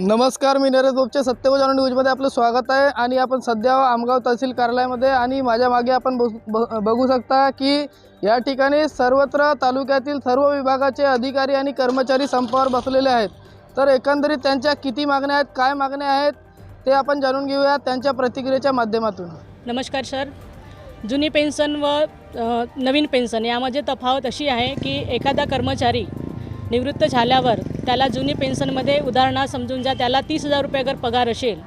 नमस्कार, मी नरेश बोपचे सत्यव जाणून न्यूजमध्ये आपलं स्वागत आहे। आणि आपण सध्या आमगाव तहसील कार्यालयामध्ये आणि माझ्या मागे आपण बघू शकता की या ठिकाणी सर्वत्र तालुक्यातील सर्व विभागाचे अधिकारी आणि कर्मचारी संपावर बसलेले आहेत। तर एकंदरीत त्यांच्या किती मागण्या आहेत, काय मागण्या आहेत ते आपण जाणून घेऊया त्यांच्या प्रतिक्रियेच्या माध्यमातून। नमस्कार सर, जुनी पेन्शन व नवीन पेन्शन यामध्ये तफावत अशी आहे की एखादा कर्मचारी निवृत्त झाल्यावर त्याला जुनी पेन्शनमध्ये उदाहरणार्थ समजून जा त्याला 30,000 रुपये अगर पगार असेल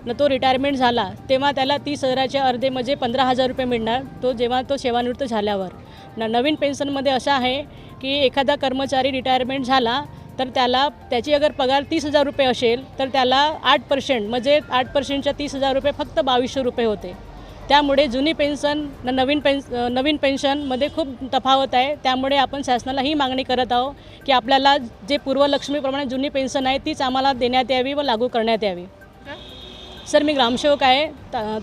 न तो रिटायरमेंट झाला तेव्हा त्याला 30,000चे अर्धे म्हणजे 15,000 रुपये मिळणार तो जेव्हा तो सेवानिवृत्त झाल्यावर। नवीन पेन्शनमध्ये असं आहे की एखादा कर्मचारी रिटायरमेंट झाला तर त्याला त्याची अगर पगार 30,000 रुपये असेल तर त्याला 8% म्हणजे 8%च्या 30,000 रुपये फक्त 2200 रुपये होते। त्यामुळे जुनी पेन्शन नवीन पेन्शनमध्ये खूप तफावत आहे। त्यामुळे आपण शासनाला ही मागणी करत आहोत की आपल्याला जे पूर्वलक्ष्मीप्रमाणे जुनी पेन्शन आहे तीच आम्हाला देण्यात यावी व लागू करण्यात यावी। सर, मी ग्रामसेवक आहे,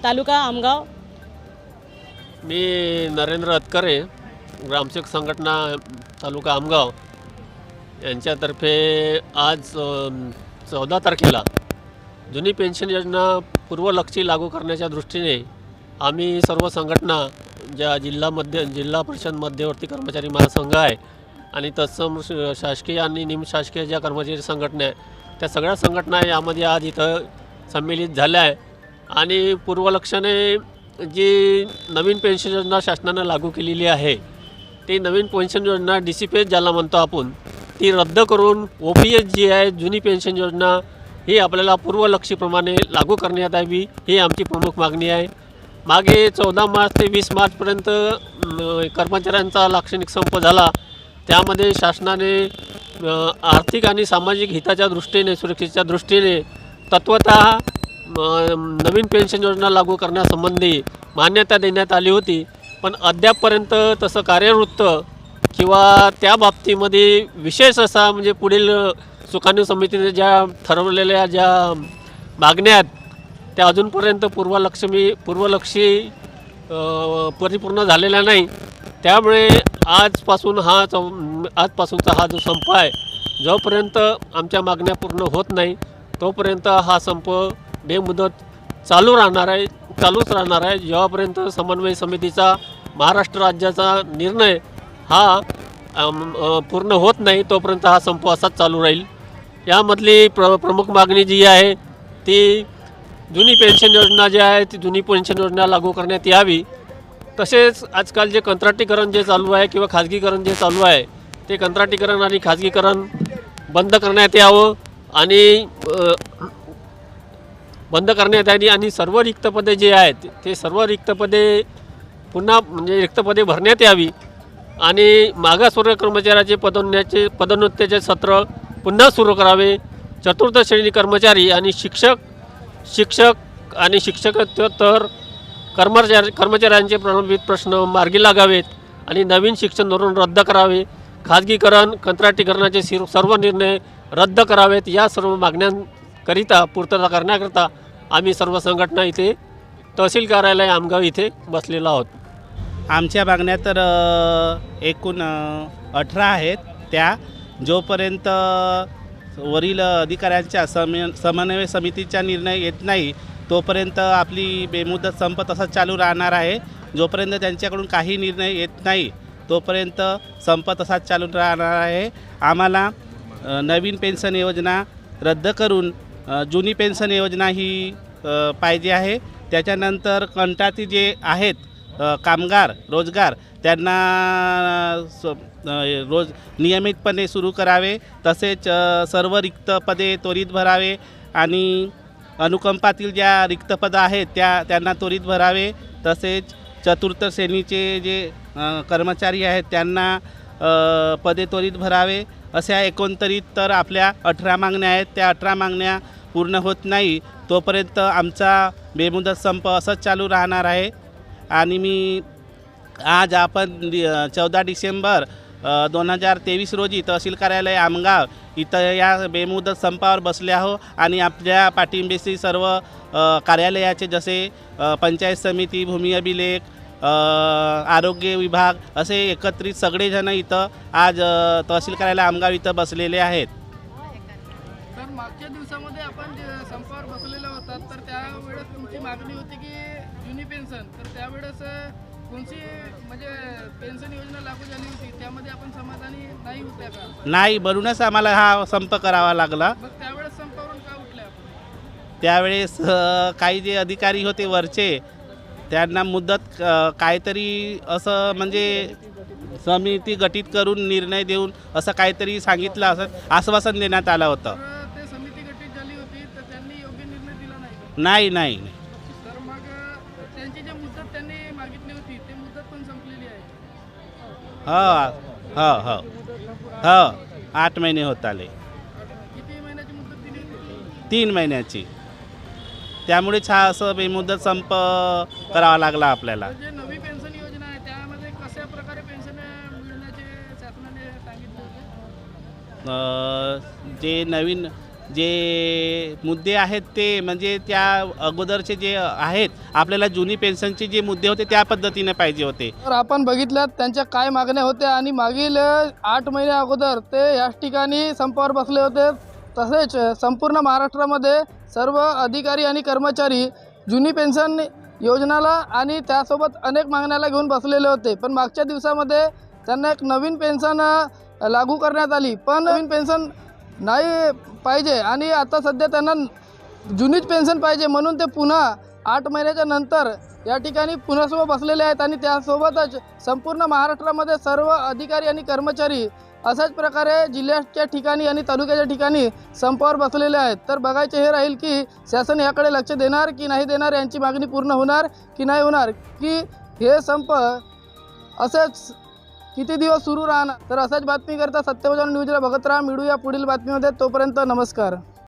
तालुका आमगाव। मी नरेंद्र अतकरे, ग्रामसेवक संघटना तालुका आमगाव यांच्यातर्फे आज 14 तारखेला जुनी पेन्शन योजना पूर्वलक्षी लागू करण्याच्या दृष्टीने आम्ही सर्व संघटना ज्या जिल्हा परिषद मध्यवर्ती कर्मचारी महासंघ आहे आणि तत्सम शासकीय आणि निमशासकीय ज्या कर्मचारी संघटना आहे त्या सगळ्या संघटना यामध्ये आज इथं संमिलित झाल्या आहे। आणि पूर्वलक्षाने जी नवीन पेन्शन योजना शासनानं लागू केलेली आहे ती नवीन पेन्शन योजना DCPS ज्याला म्हणतो आपण ती रद्द करून OPS जी आहे जुनी पेन्शन योजना ही आपल्याला पूर्वलक्षीप्रमाणे लागू करण्यात यावी ही आमची प्रमुख मागणी आहे। मागे 14 मार्च ते 20 मार्चपर्यंत कर्मचाऱ्यांचा लाक्षणिक संप झाला, त्यामध्ये शासनाने आर्थिक आणि सामाजिक हिताच्या दृष्टीने सुरक्षेच्या दृष्टीने तत्वतः नवीन पेन्शन योजना लागू करण्यासंबंधी मान्यता देण्यात आली होती, पण अद्यापपर्यंत तसं कार्यवृत्त किंवा त्या बाबतीमध्ये विशेष असा म्हणजे पुढील सुकाणू समितीने ज्या ठरवलेल्या ज्या मागण्या आहेत त्या अजूनपर्यंत पूर्वलक्षी परिपूर्ण झालेला नाही। त्यामुळे आजपासूनचा हा जो संप आहे जोपर्यंत आमच्या मागण्या पूर्ण होत नाही तोपर्यंत हा संप बेमुदत चालूच राहणार आहे जेव्हापर्यंत समन्वय समितीचा महाराष्ट्र राज्याचा निर्णय हा पूर्ण होत नाही तोपर्यंत हा संप असाच चालू राहील। यामधली प्रमुख मागणी जी आहे ती जुनी पेन्शन योजना जी आहे ती जुनी पेन्शन योजना लागू करण्यात यावी। तसेच आजकाल जे कंत्राटीकरण जे चालू आहे किंवा खाजगीकरण जे चालू आहे ते कंत्राटीकरण आणि खाजगीकरण बंद करण्यात यावं आणि आणि सर्व रिक्त पदे जे आहेत ते सर्व रिक्त पदे पुन्हा म्हणजे रिक्त पदे भरण्यात यावी आणि मागासवर्गीय कर्मचाऱ्याचे पदोन्नतीचे सत्र पुन्हा सुरू करावे। चतुर्थ श्रेणी कर्मचारी आणि शिक्षक आणि शिक्षकेतर कर्मचाऱ्यांचे प्रलंबित प्रश्न मार्गी लागावेत आणि नवीन शिक्षण धोरण रद्द करावे। खाजगीकरण कंत्राटीकरणाचे सर्व निर्णय रद्द करावेत। या सर्व मागण्यांकरिता पूर्तता करण्याकरिता आम्ही सर्व संघटना इथे तहसील कार्यालय आमगाव इथे बसलेलो आहोत। आमच्या मागण्या तर एकूण 18 आहेत। त्या जोपर्यंत वरील अधिकाऱ्यांच्या समन्वय समितीचा निर्णय येत नाही तोपर्यंत आपली बेमुदत संप तसाच चालू राहणार आहे। जोपर्यंत त्यांच्याकडून काही निर्णय येत नाही तोपर्यंत संप तसाच चालू राहणार आहे। आम्हाला नवीन पेन्शन योजना रद्द करून जुनी पेन्शन योजना ही पाहिजे आहे। त्याच्यानंतर कंत्राटी जे आहेत कामगार रोजगार त्यांना रोज नियमितपणे सुरू करावे। तसेच सर्व रिक्त पदे त्वरित भरावे आणि अनुकंपातील ज्या रिक्त पदं आहेत त्यांना त्वरित भरावे। तसेच चतुर्थ श्रेणीचे जे कर्मचारी आहेत त्यांना पदे त्वरित भरावे। अशा एकंदरीत तर आपल्या 18 मागण्या आहेत। त्या 18 मागण्या पूर्ण होत नाही तोपर्यंत आमचा बेमुदत संप असंच चालू राहणार आहे। आणि आज आपण 14 डिसेंबर 2023 रोजी तहसील कार्यालय आमगाव इथं या बेमुदत संपावर बसले आहो आणि आपल्या पाठिंब्याशी सर्व कार्यालयाचे जसे पंचायत समिती, भूमी अभिलेख, आरोग्य विभाग असे एकत्रित सगळेजण इथं आज तहसील कार्यालय आमगाव इथं बसलेले आहेत। मागच्या मागच्या दिवसामध्ये आपण जे संपावर बसलेले होतात तर त्यावेळेस तुमची मागणी होती की जुनी पेन्शन, तर त्यावेळेस कोणती म्हणजे पेन्शन योजना लागू झाली होती त्यामध्ये आपण समाधानी नाही होत्या का? नाही, म्हणूनच आम्हाला हा संप करावा लागला. मग त्यावेळेस संपावरून का उठले आपण? त्यावेळेस काही जे अधिकारी होते वरचे, त्यांना मुदत काहीतरी असं म्हणजे समिती गठीत करून निर्णय देऊन असं काहीतरी सांगितलं, असं आश्वासन देण्यात आलं होतं. तर ते समिती गठीत झाली होती तर त्यांनी योग्य निर्णय दिला नाही का? नाही नाही तर मग त्यांची जी मुदत त्यांनी मागितली होती ती मुदत पण संपलेली आहे. हो हो हो हो 8 महिने होत आले. किती महिन्याची मुदत दिली होती? 3 महिन्याची. त्यामुळेच हा असं बेमुदत संप करावा लागला आपल्याला. तर जे नवी पेन्शन योजना आहे त्यामध्ये कशा प्रकारे पेन्शन मिळण्याचे शासनाने सांगितले होते? जे नवीन जे मुद्दे आहेत ते म्हणजे त्या अगोदरचे जे आहेत आपल्याला जुनी पेन्शनचे जे मुद्दे होते त्या पद्धतीने पाहिजे होते. तर आपण बघितलं त्यांच्या काय मागण्या होत्या आणि मागील 8 महिन्या अगोदर ते याच ठिकाणी संपावर बसले होते. तसेच संपूर्ण महाराष्ट्रामध्ये सर्व अधिकारी आणि कर्मचारी जुनी पेन्शन योजनाला आणि त्यासोबत अनेक मागण्याला घेऊन बसलेले होते. पण मागच्या दिवसामध्ये त्यांना एक नवीन पेन्शन लागू करण्यात आली, पण नवीन पेन्शन नाही पाहिजे आणि आता सध्या त्यांना जुनीच पेन्शन पाहिजे, म्हणून ते पुन्हा 8 महिन्याच्या नंतर या ठिकाणी पुन्हा बसलेले आहेत आणि त्यासोबतच संपूर्ण महाराष्ट्रामध्ये सर्व अधिकारी आणि कर्मचारी अशाच प्रकारे जिल्ह्याच्या ठिकाणी आणि तालुक्याच्या ठिकाणी संपावर बसलेले आहेत. तर बघायचे हे राहील की शासन याकडे लक्ष देणार की नाही देणार, यांची मागणी पूर्ण होणार की नाही होणार, की हे संप असेच किती दिवस सुरू राहणार. तर अशाच बातमी करता सत्यवचन न्यूजला बघत राहा. मिळूया पुढील बातमीमध्ये. तोपर्यंत नमस्कार.